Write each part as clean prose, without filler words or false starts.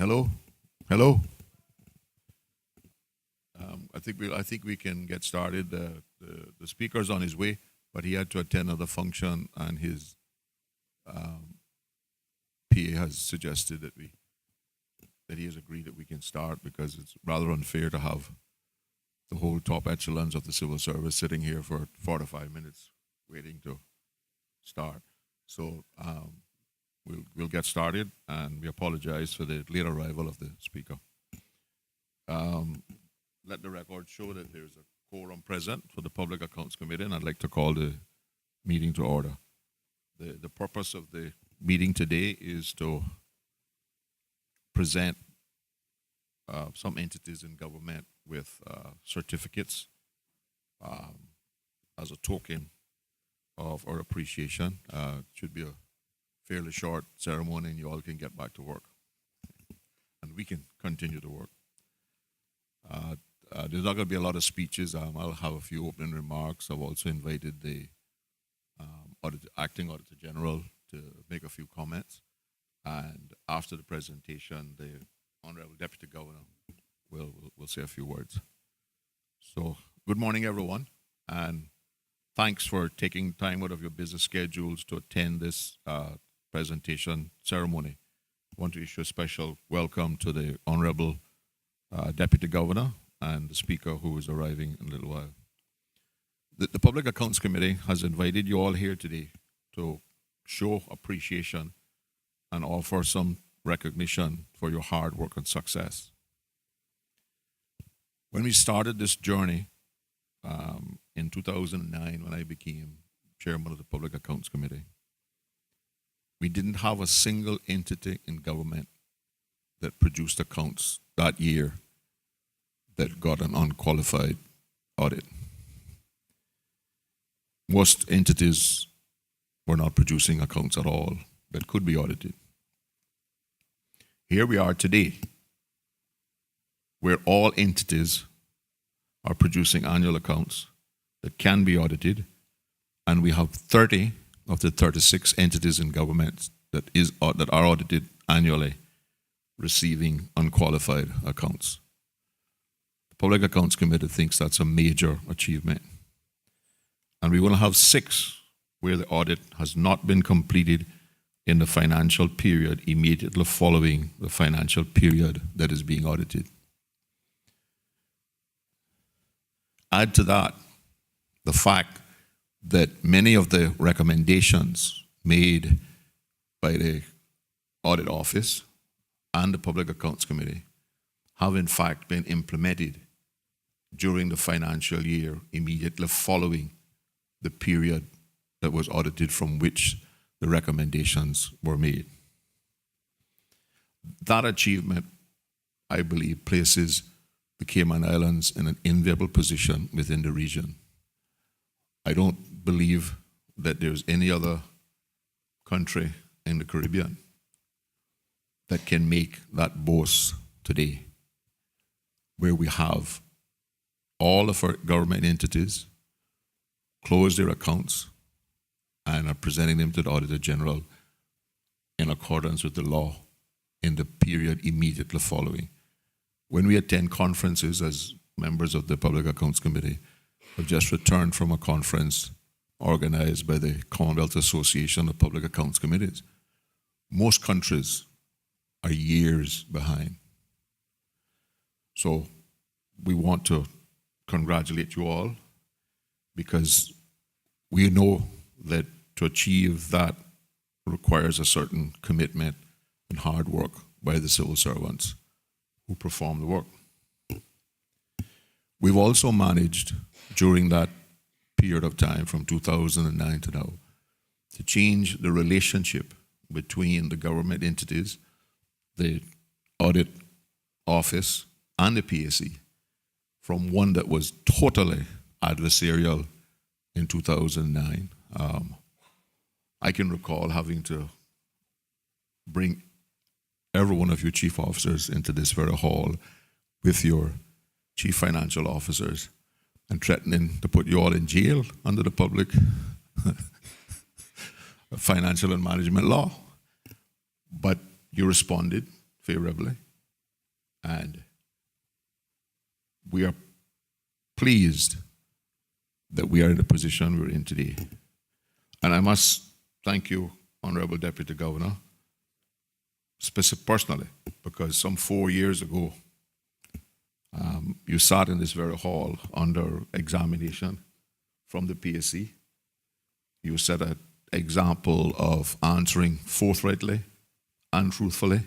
Hello, hello. I think we can get started. The speaker's on his way, but he had to attend another function, and his PA has suggested that he has agreed that we can start because it's rather unfair to have the whole top echelons of the civil service sitting here for 45 minutes waiting to start. So we'll get started, and we apologize for the late arrival of the speaker. Let the record show that there's a quorum present for the Public Accounts Committee, and I'd like to call the meeting to order. The purpose of the meeting today is to present some entities in government with certificates as a token of our appreciation. It should be a fairly short ceremony, and you all can get back to work, and we can continue to work. There's not going to be a lot of speeches. I'll have a few opening remarks. I've also invited the acting Auditor General to make a few comments, and after the presentation, the Honorable Deputy Governor will say a few words. So, good morning, everyone, and thanks for taking time out of your busy schedules to attend this presentation ceremony. I want to issue a special welcome to the Honorable Deputy Governor and the Speaker, who is arriving in a little while. The Public Accounts Committee has invited you all here today to show appreciation and offer some recognition for your hard work and success. When we started this journey in 2009, when I became chairman of the Public Accounts Committee, we didn't have a single entity in government that produced accounts that year that got an unqualified audit. Most entities were not producing accounts at all that could be audited. Here we are today, where all entities are producing annual accounts that can be audited, and we have 30 of the 36 entities in government that are audited annually receiving unqualified accounts. The Public Accounts Committee thinks that's a major achievement. And we will have 6 where the audit has not been completed in the financial period immediately following the financial period that is being audited. Add to that the fact that many of the recommendations made by the Audit Office and the Public Accounts Committee have in fact been implemented during the financial year immediately following the period that was audited from which the recommendations were made. That achievement, I believe, places the Cayman Islands in an enviable position within the region. I don't believe that there's any other country in the Caribbean that can make that boast today, where we have all of our government entities close their accounts and are presenting them to the Auditor General in accordance with the law in the period immediately following. When we attend conferences as members of the Public Accounts Committee, I've just returned from a conference organized by the Commonwealth Association of Public Accounts Committees. Most countries are years behind. So we want to congratulate you all, because we know that to achieve that requires a certain commitment and hard work by the civil servants who perform the work. We've also managed during that period of time from 2009 to now to change the relationship between the government entities, the Audit Office, and the PAC from one that was totally adversarial in 2009. I can recall having to bring every one of your chief officers into this very hall with your chief financial officers and threatening to put you all in jail under the public financial and management law. But you responded favorably, And we are pleased that we are in the position we're in today. And I must thank you, Honorable Deputy Governor, personally, because some 4 years ago, you sat in this very hall under examination from the PAC. You set an example of answering forthrightly and truthfully.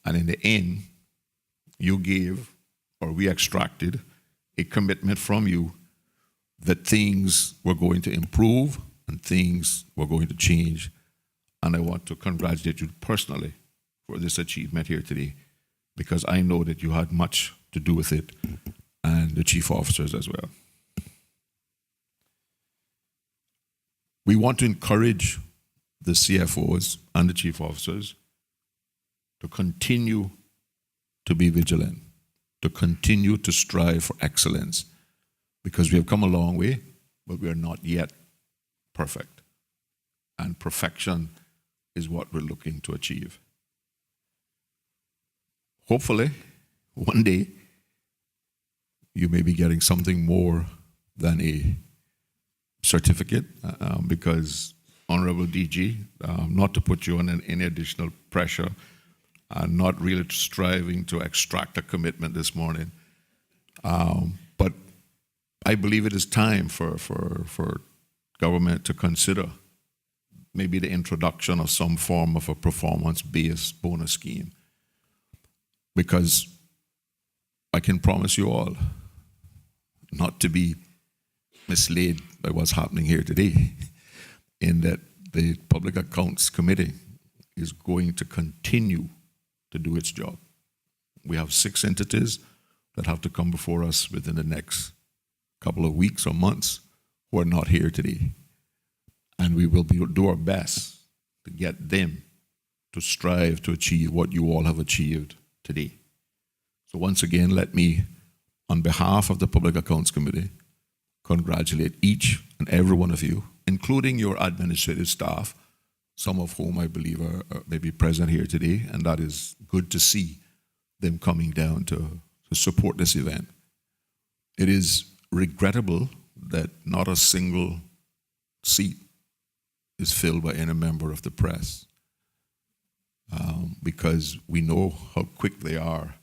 And in the end, you gave, or we extracted, a commitment from you that things were going to improve and things were going to change. And I want to congratulate you personally for this achievement here today, because I know that you had much to do with it, and the chief officers as well. We want to encourage the CFOs and the chief officers to continue to be vigilant, to continue to strive for excellence, because we have come a long way, but we are not yet perfect. And perfection is what we're looking to achieve. Hopefully, one day, you may be getting something more than a certificate, because Honorable DG, not to put you on any additional pressure, not really striving to extract a commitment this morning, but I believe it is time for government to consider maybe the introduction of some form of a performance-based bonus scheme, because I can promise you all not to be misled by what's happening here today, in that the Public Accounts Committee is going to continue to do its job. We have 6 entities that have to come before us within the next couple of weeks or months who are not here today. And we will do our best to get them to strive to achieve what you all have achieved today. So once again, let me, on behalf of the Public Accounts Committee, congratulate each and every one of you, including your administrative staff, some of whom I believe are maybe present here today, and that is good to see them coming down to support this event. It is regrettable that not a single seat is filled by any member of the press, because we know how quick they are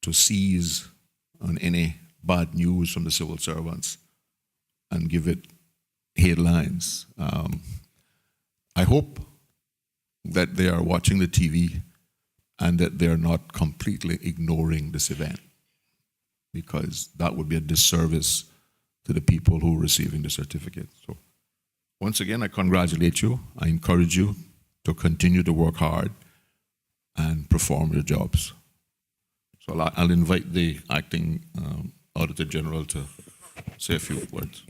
to seize on any bad news from the civil servants and give it headlines. I hope that they are watching the TV and that they're not completely ignoring this event, because that would be a disservice to the people who are receiving the certificate. So once again, I congratulate you. I encourage you to continue to work hard and perform your jobs. So I'll invite the Acting Auditor General to say a few words.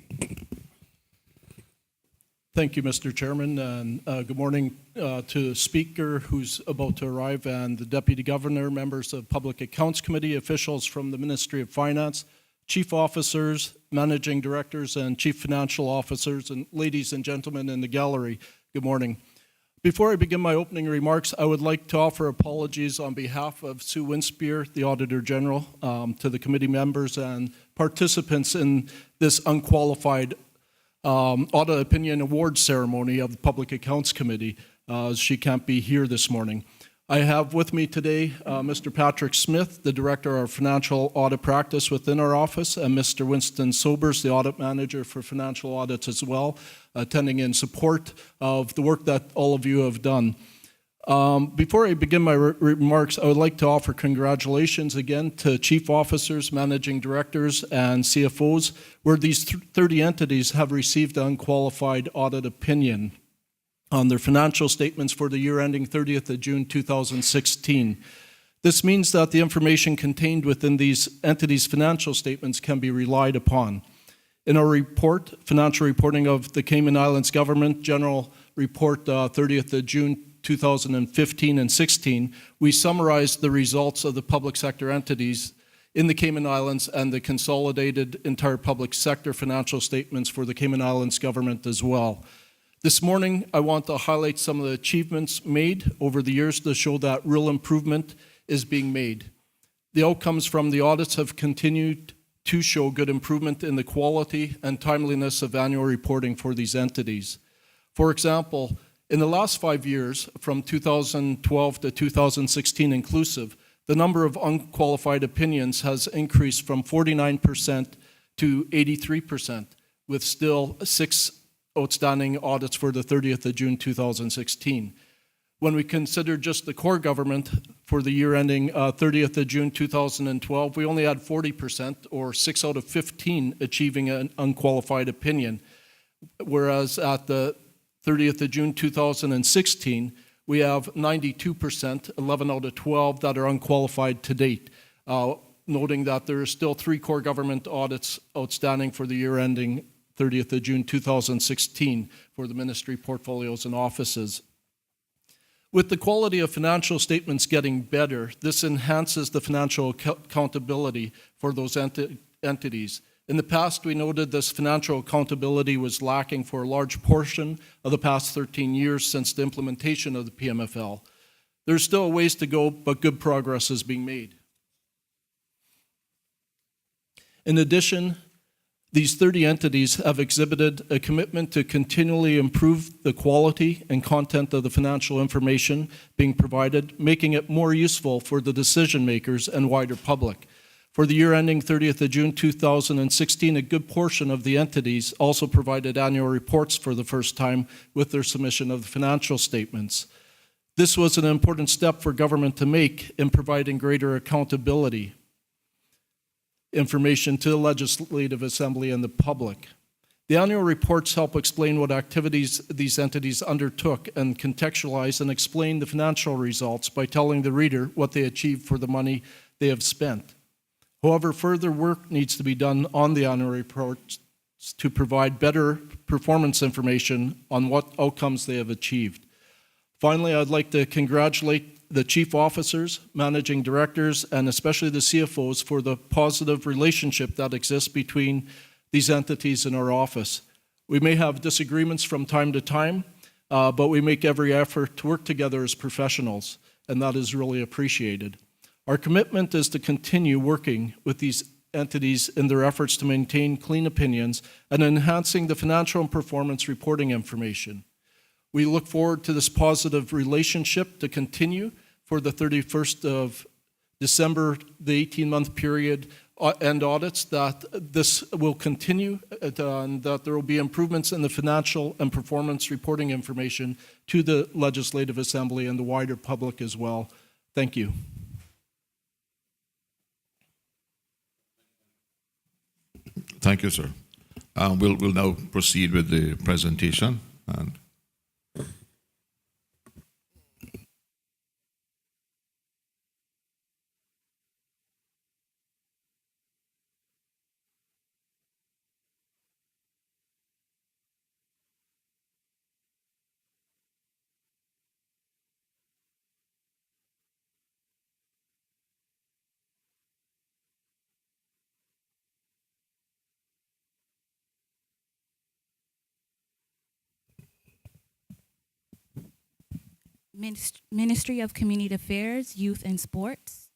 Thank you, Mr. Chairman, and good morning to the Speaker who's about to arrive, and the Deputy Governor, members of Public Accounts Committee, officials from the Ministry of Finance, Chief Officers, Managing Directors, and Chief Financial Officers, and ladies and gentlemen in the gallery, good morning. Before I begin my opening remarks, I would like to offer apologies on behalf of Sue Winspear, the Auditor General, to the committee members and participants in this unqualified Audit Opinion Award ceremony of the Public Accounts Committee, as she can't be here this morning. I have with me today Mr. Patrick Smith, the Director of Financial Audit Practice within our office, and Mr. Winston Sobers, the Audit Manager for Financial Audits as well, attending in support of the work that all of you have done. Before I begin my remarks, I would like to offer congratulations again to Chief Officers, Managing Directors, and CFOs, where these 30 entities have received unqualified audit opinion on their financial statements for the year ending 30th of June 2016. This means that the information contained within these entities' financial statements can be relied upon. In our report, Financial Reporting of the Cayman Islands Government, General Report 30th of June 2015 and 16, we summarized the results of the public sector entities in the Cayman Islands and the consolidated entire public sector financial statements for the Cayman Islands Government as well. This morning, I want to highlight some of the achievements made over the years to show that real improvement is being made. The outcomes from the audits have continued to show good improvement in the quality and timeliness of annual reporting for these entities. For example, in the last 5 years, from 2012 to 2016 inclusive, the number of unqualified opinions has increased from 49% to 83%, with still 6 outstanding audits for the 30th of June 2016. When we consider just the core government for the year ending 30th of June 2012, we only had 40%, or 6 out of 15, achieving an unqualified opinion, whereas at the 30th of June 2016, we have 92%, 11 out of 12, that are unqualified to date, noting that there are still 3 core government audits outstanding for the year ending 30th of June 2016 for the ministry portfolios and offices. With the quality of financial statements getting better, this enhances the financial accountability for those entities. In the past, we noted this financial accountability was lacking for a large portion of the past 13 years since the implementation of the PMFL. There's still a ways to go, but good progress is being made. In addition, these 30 entities have exhibited a commitment to continually improve the quality and content of the financial information being provided, making it more useful for the decision makers and wider public. For the year ending 30th of June 2016, a good portion of the entities also provided annual reports for the first time with their submission of the financial statements. This was an important step for government to make in providing greater accountability information to the Legislative Assembly and the public. The annual reports help explain what activities these entities undertook and contextualize and explain the financial results by telling the reader what they achieved for the money they have spent. However, further work needs to be done on the annual reports to provide better performance information on what outcomes they have achieved. Finally, I'd like to congratulate the chief officers, managing directors, and especially the CFOs for the positive relationship that exists between these entities in our office. We may have disagreements from time to time, but we make every effort to work together as professionals, and that is really appreciated. Our commitment is to continue working with these entities in their efforts to maintain clean opinions and enhancing the financial and performance reporting information. We look forward to this positive relationship to continue for the 31st of December, the 18-month period end audits, that this will continue and that there will be improvements in the financial and performance reporting information to the Legislative Assembly and the wider public as well. Thank you. Thank you, sir. We'll now proceed with the presentation. And Ministry of Community Affairs, Youth and Sports.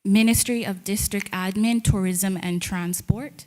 Ministry of District Admin, Tourism and Transport.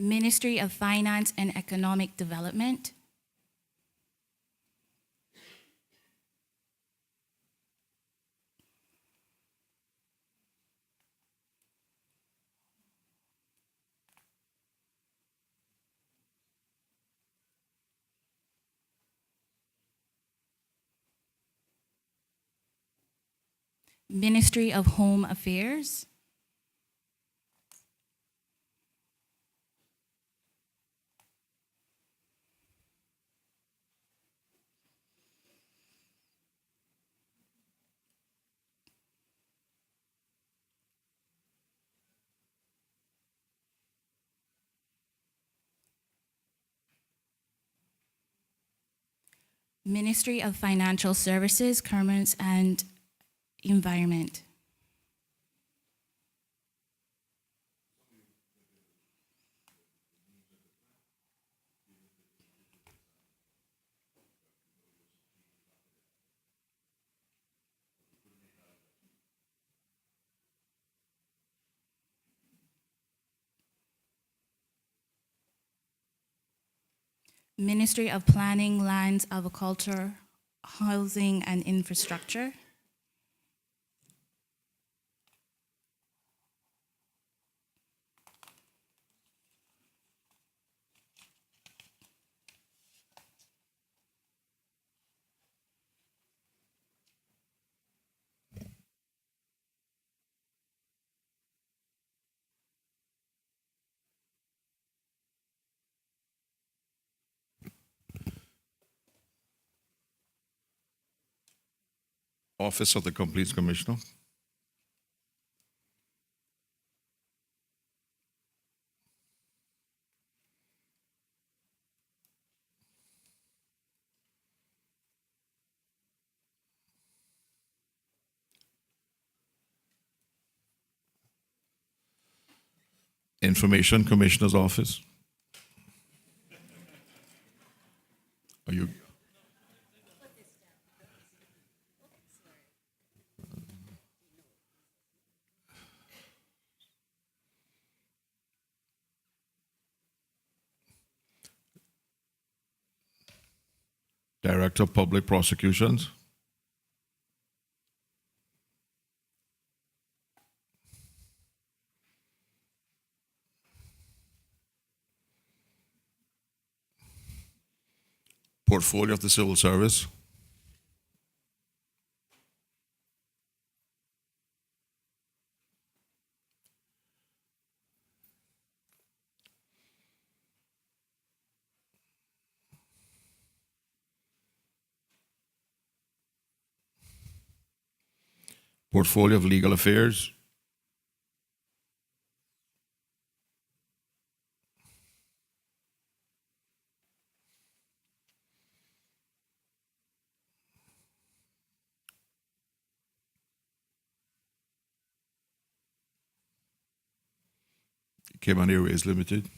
Ministry of Finance and Economic Development. Ministry of Home Affairs, Ministry of Financial Services, Commerce and Environment. Ministry of Planning, Lands, Agriculture, Housing and Infrastructure. Office of the Complete Commissioner. Information Commissioner's Office. Are you? Director of Public Prosecutions. Portfolio of the Civil Service. Portfolio of Legal Affairs. Cayman Airways Limited.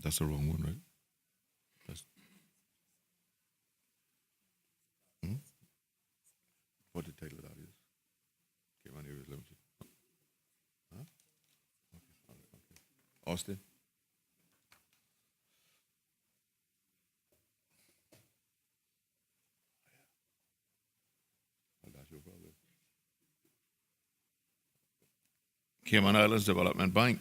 That's the wrong one, right? That's, what the title of that is? Cayman Airways Limited. Huh? Okay. All right. Okay. Austin? Oh, that's your problem. Cayman Islands Development Bank.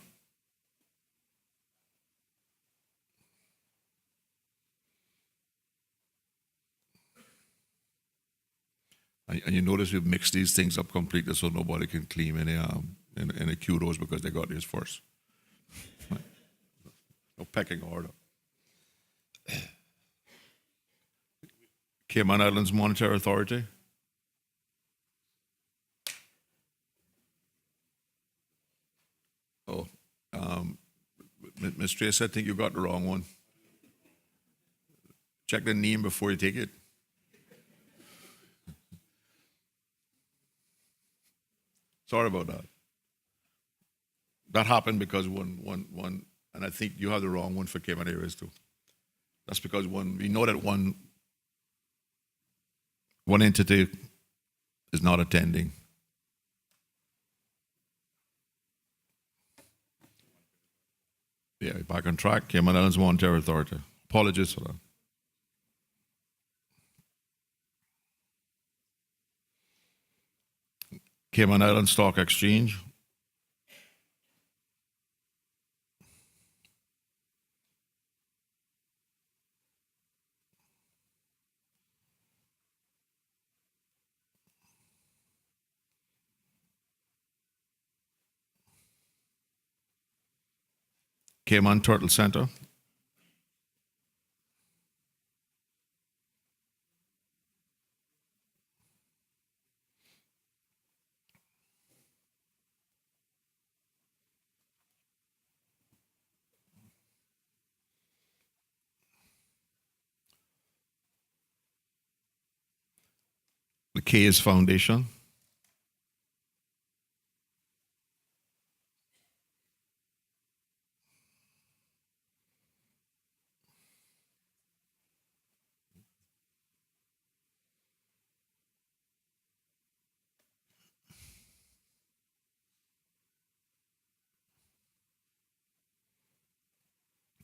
And you notice we've mixed these things up completely so nobody can claim any kudos because they got these first. No pecking order. Cayman Islands Monetary Authority. Oh, Ms. Trace, I think you got the wrong one. Check the name before you take it. Sorry about that. That happened because one, and I think you have the wrong one for Cayman Airways too. That's because we know that one entity is not attending. Yeah, back on track. Cayman Islands Monetary Authority. Apologies for that. Cayman Islands Stock Exchange. Cayman Turtle Center. The Cays Foundation.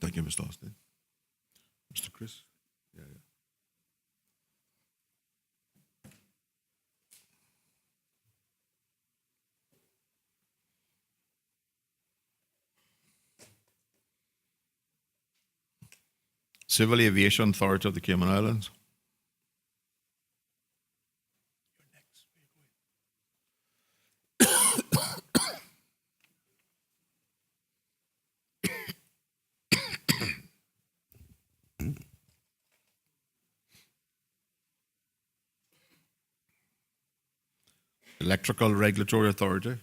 Thank you, Mr. Austin. Mr. Chris? Yeah. Civil Aviation Authority of the Cayman Islands. Electrical Regulatory Authority.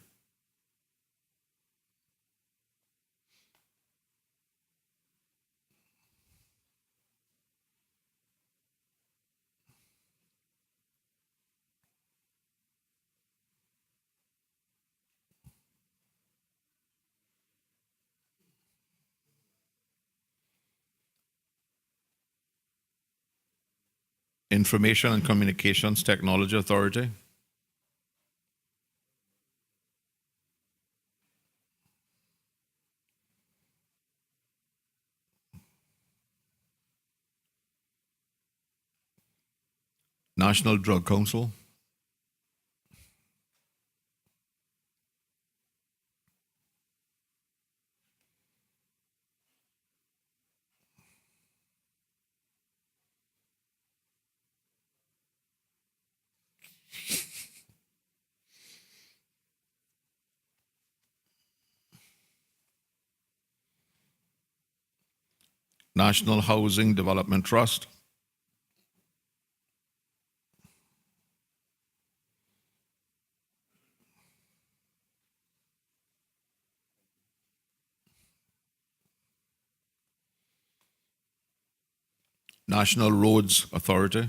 Information and Communications Technology Authority. National Drug Council. National Housing Development Trust. National Roads Authority.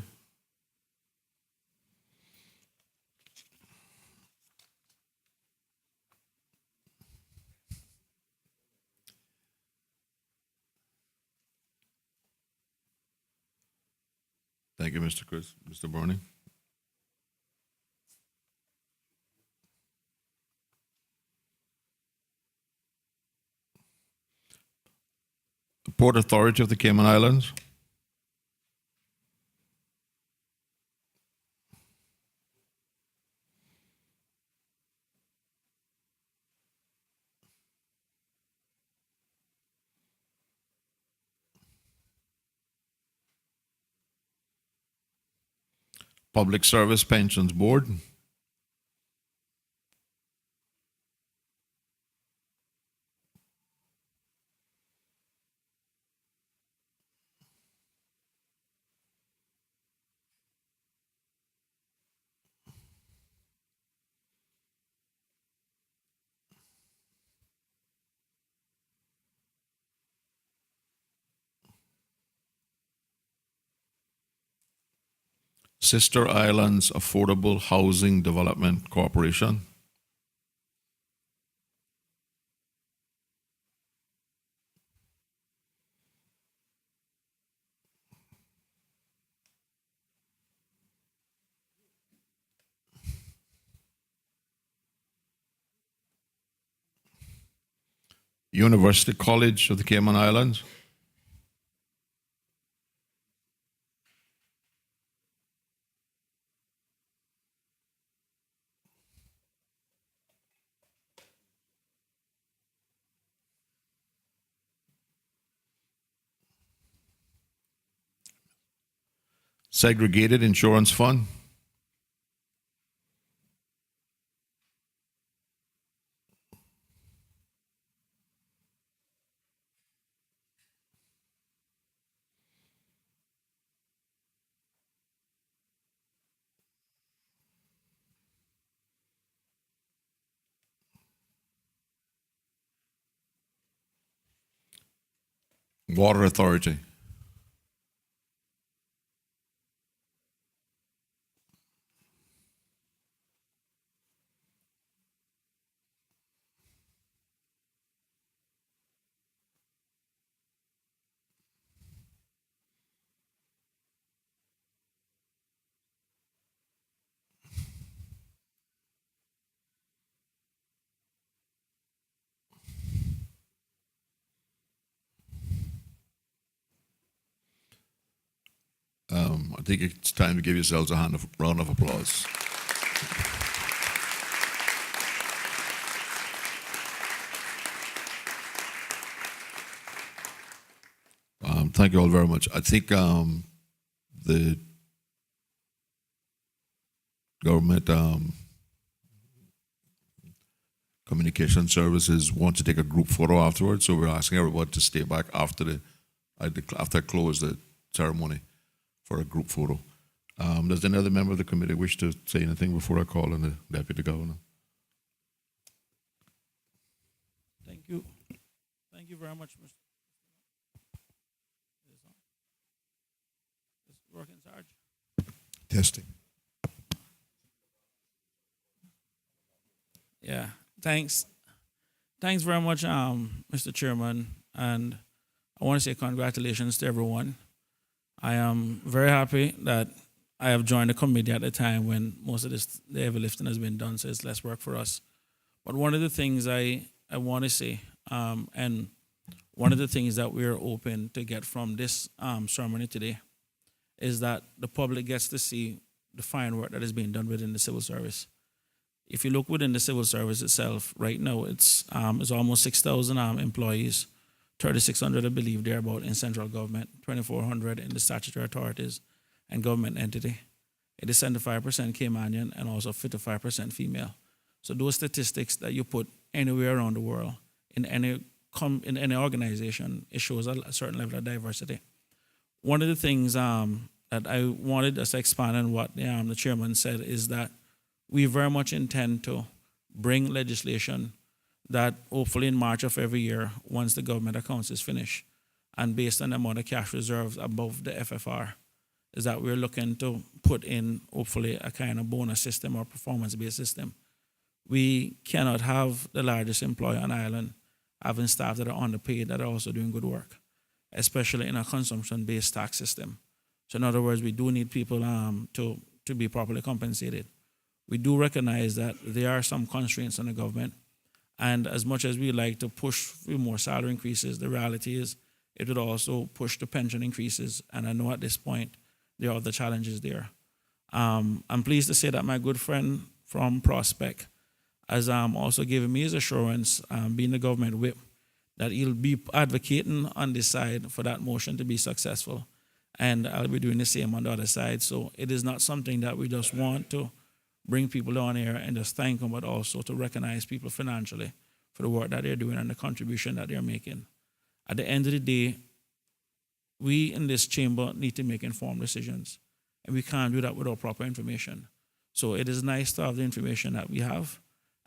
Thank you, Mr. Chris. Mr. Browning. The Port Authority of the Cayman Islands. Public Service Pensions Board. Sister Islands Affordable Housing Development Corporation. University College of the Cayman Islands. Segregated Insurance Fund. Water Authority. I think it's time to give yourselves a round of applause. Thank you all very much. I think the government communication services want to take a group photo afterwards, so we're asking everyone to stay back after I close the ceremony for a group photo. Does any other member of the committee wish to say anything before I call on the Deputy Governor? Thank you. Thank you very much, Mr. Is working, Sarge? Testing. Yeah, thanks. Thanks very much, Mr. Chairman, and I want to say congratulations to everyone. I am very happy that I have joined the committee at a time when most of the heavy lifting has been done, so it's less work for us. But one of the things I want to say, and one of the things that we're open to get from this ceremony today, is that the public gets to see the fine work that is being done within the civil service. If you look within the civil service itself, right now it's almost 6,000 employees, 3,600 I believe thereabout in central government, 2,400 in the statutory authorities and government entity. It is 75% Caymanian and also 55% female. So those statistics that you put anywhere around the world in any organization, it shows a certain level of diversity. One of the things that I wanted us to expand on what the chairman said is that we very much intend to bring legislation that hopefully in March of every year, once the government accounts is finished, and based on the amount of cash reserves above the FFR, is that we're looking to put in hopefully a kind of bonus system or performance-based system. We cannot have the largest employer on island having staff that are underpaid that are also doing good work, especially in a consumption-based tax system. So in other words, we do need people to be properly compensated. We do recognize that there are some constraints on the government, and as much as we like to push for more salary increases, the reality is it would also push the pension increases, and I know at this point there are other challenges there. I'm pleased to say that my good friend from Prospect has also given me his assurance, being the government whip, that he'll be advocating on this side for that motion to be successful, and I'll be doing the same on the other side. So it is not something that we just want to bring people down here and just thank them, but also to recognize people financially for the work that they're doing and the contribution that they're making. At the end of the day, we in this chamber need to make informed decisions, and we can't do that without proper information. So it is nice to have the information that we have,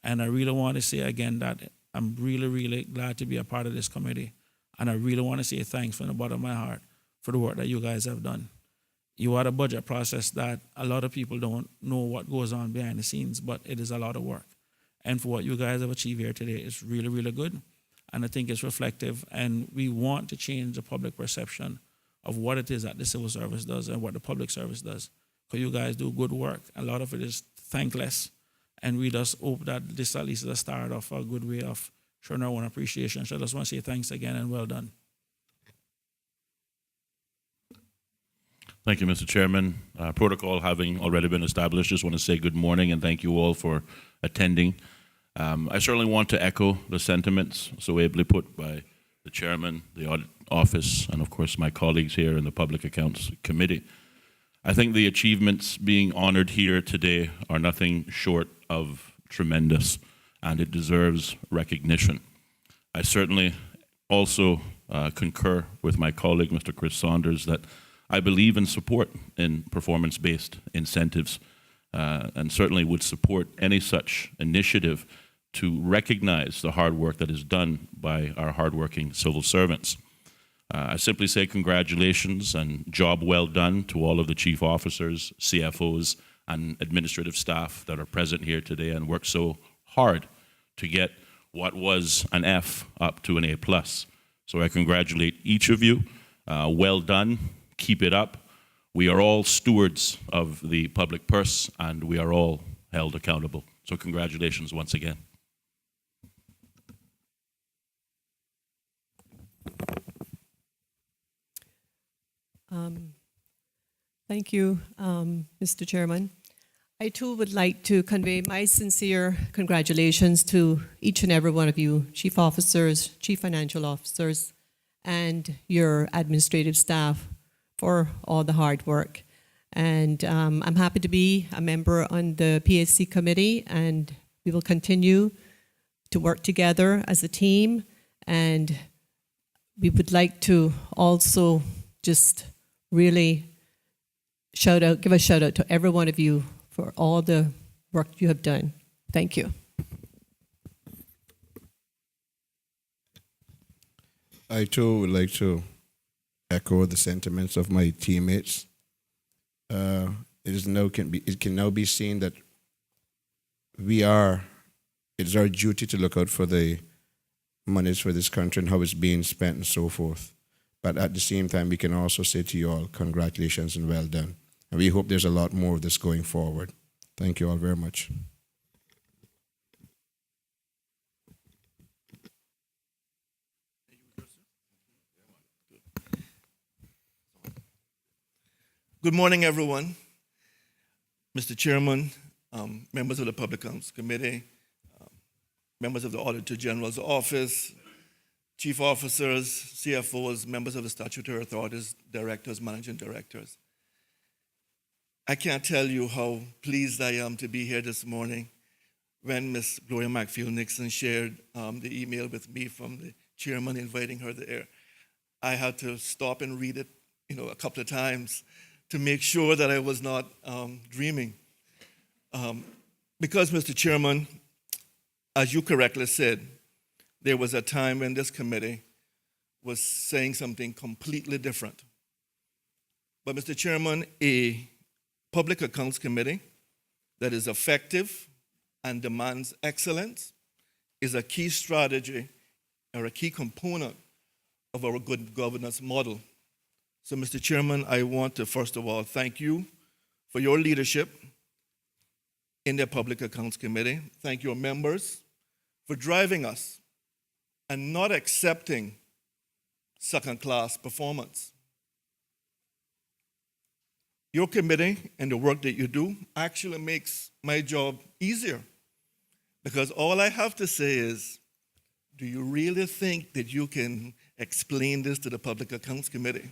and I really want to say again that I'm really, really glad to be a part of this committee, and I really want to say thanks from the bottom of my heart for the work that you guys have done. You had a budget process that a lot of people don't know what goes on behind the scenes, but it is a lot of work. And for what you guys have achieved here today, it's really, really good. And I think it's reflective. And we want to change the public perception of what it is that the civil service does and what the public service does. Because you guys do good work. A lot of it is thankless. And we just hope that this at least is a start of a good way of showing our own appreciation. So I just want to say thanks again and well done. Thank you, Mr. Chairman. Protocol having already been established, just want to say good morning and thank you all for attending. I certainly want to echo the sentiments so ably put by the Chairman, the Audit Office, and of course my colleagues here in the Public Accounts Committee. I think the achievements being honored here today are nothing short of tremendous, and it deserves recognition. I certainly also concur with my colleague, Mr. Chris Saunders, that I believe and support in performance-based incentives, and certainly would support any such initiative to recognize the hard work that is done by our hardworking civil servants. I simply say congratulations and job well done to all of the chief officers, CFOs, and administrative staff that are present here today and worked so hard to get what was an F up to an A+. So I congratulate each of you. Well done. Keep it up. We are all stewards of the public purse, and we are all held accountable. So congratulations once again. Thank you, Mr. Chairman. I too would like to convey my sincere congratulations to each and every one of you, chief officers, chief financial officers, and your administrative staff for all the hard work. And I'm happy to be a member on the PAC committee, and we will continue to work together as a team. And we would like to also just really give a shout out to every one of you for all the work you have done. Thank you. I too would like to echo the sentiments of my teammates. It can now be seen that it is our duty to look out for the monies for this country and how it's being spent and so forth. But at the same time, we can also say to you all, congratulations and well done. And we hope there's a lot more of this going forward. Thank you all very much. Good morning, everyone. Mr. Chairman, members of the Public Accounts Committee, members of the Auditor General's Office, chief officers, CFOs, members of the statutory authorities, directors, managing directors. I can't tell you how pleased I am to be here this morning. When Ms. Gloria McField Nixon shared the email with me from the chairman inviting her there, I had to stop and read it, a couple of times to make sure that I was not dreaming. Because, Mr. Chairman, as you correctly said, there was a time when this committee was saying something completely different. But, Mr. Chairman, a Public Accounts Committee that is effective and demands excellence is a key strategy or a key component of our good governance model. So, Mr. Chairman, I want to first of all thank you for your leadership in the Public Accounts Committee. Thank your members for driving us and not accepting second-class performance. Your committee and the work that you do actually makes my job easier, because all I have to say is, do you really think that you can explain this to the Public Accounts Committee?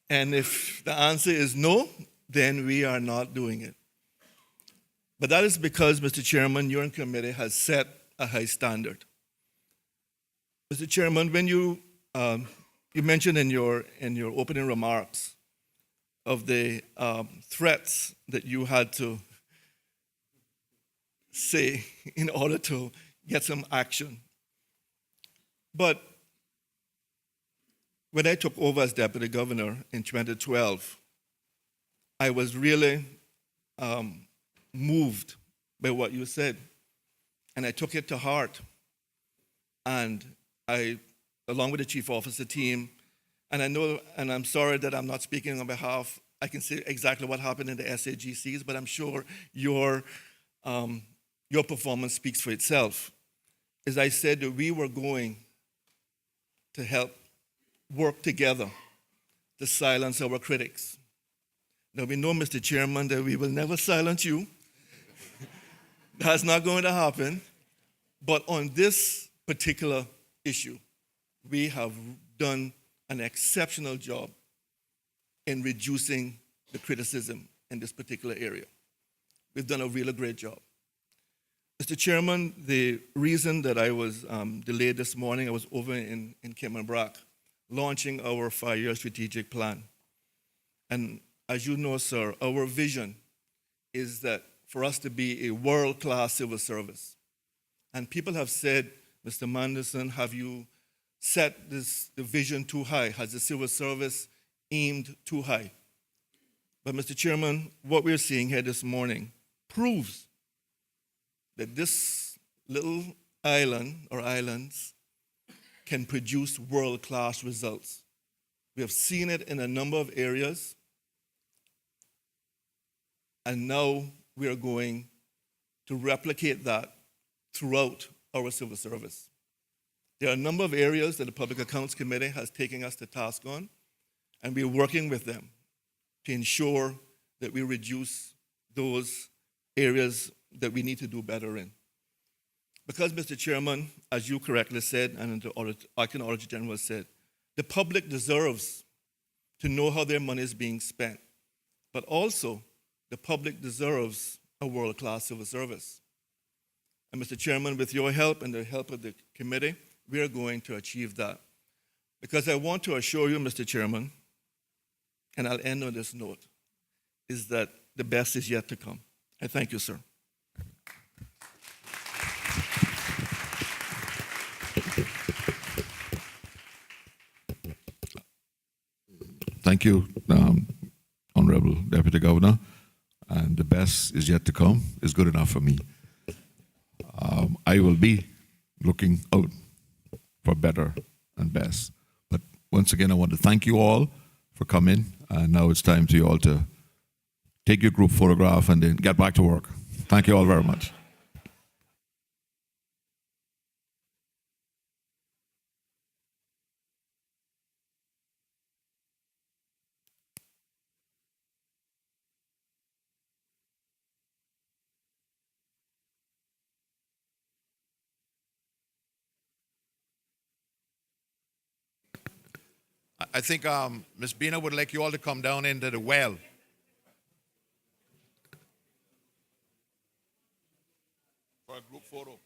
And if the answer is no, then we are not doing it. But that is because, Mr. Chairman, your committee has set a high standard. Mr. Chairman, when you mentioned in your opening remarks of the threats that you had to say in order to get some action. But when I took over as deputy governor in 2012, I was really moved by what you said, and I took it to heart. And I, along with the chief officer team, and I know, and I'm sorry that I'm not speaking on behalf, I can say exactly what happened in the SAGCs, but I'm sure your performance speaks for itself. As I said, that we were going to help work together to silence our critics. Now, we know, Mr. Chairman, that we will never silence you. That's not going to happen. But on this particular issue, we have done an exceptional job in reducing the criticism in this particular area. We've done a really great job. Mr. Chairman, the reason that I was delayed this morning, I was over in Cayman launching our 5-year strategic plan. And as you know, sir, our vision is that for us to be a world-class civil service. And people have said, Mr. Manderson, have you set the vision too high? Has the civil service aimed too high? But Mr. Chairman, what we're seeing here this morning proves that this little island or islands can produce world-class results. We have seen it in a number of areas, and now we are going to replicate that throughout our civil service. There are a number of areas that the Public Accounts Committee has taken us to task on, and we're working with them to ensure that we reduce those areas that we need to do better in. Because, Mr. Chairman, as you correctly said, and the Acting Auditor General said, the public deserves to know how their money is being spent, but also the public deserves a world-class civil service. And Mr. Chairman, with your help and the help of the committee, we are going to achieve that. Because I want to assure you, Mr. Chairman, and I'll end on this note, is that the best is yet to come. I thank you, sir. Thank you, Honorable Deputy Governor. And the best is yet to come is good enough for me. I will be looking out for better and best. But once again, I want to thank you all for coming. And now it's time to you all to take your group photograph and then get back to work. Thank you all very much. I think Ms. Bina would like you all to come down into the well. For a group photo.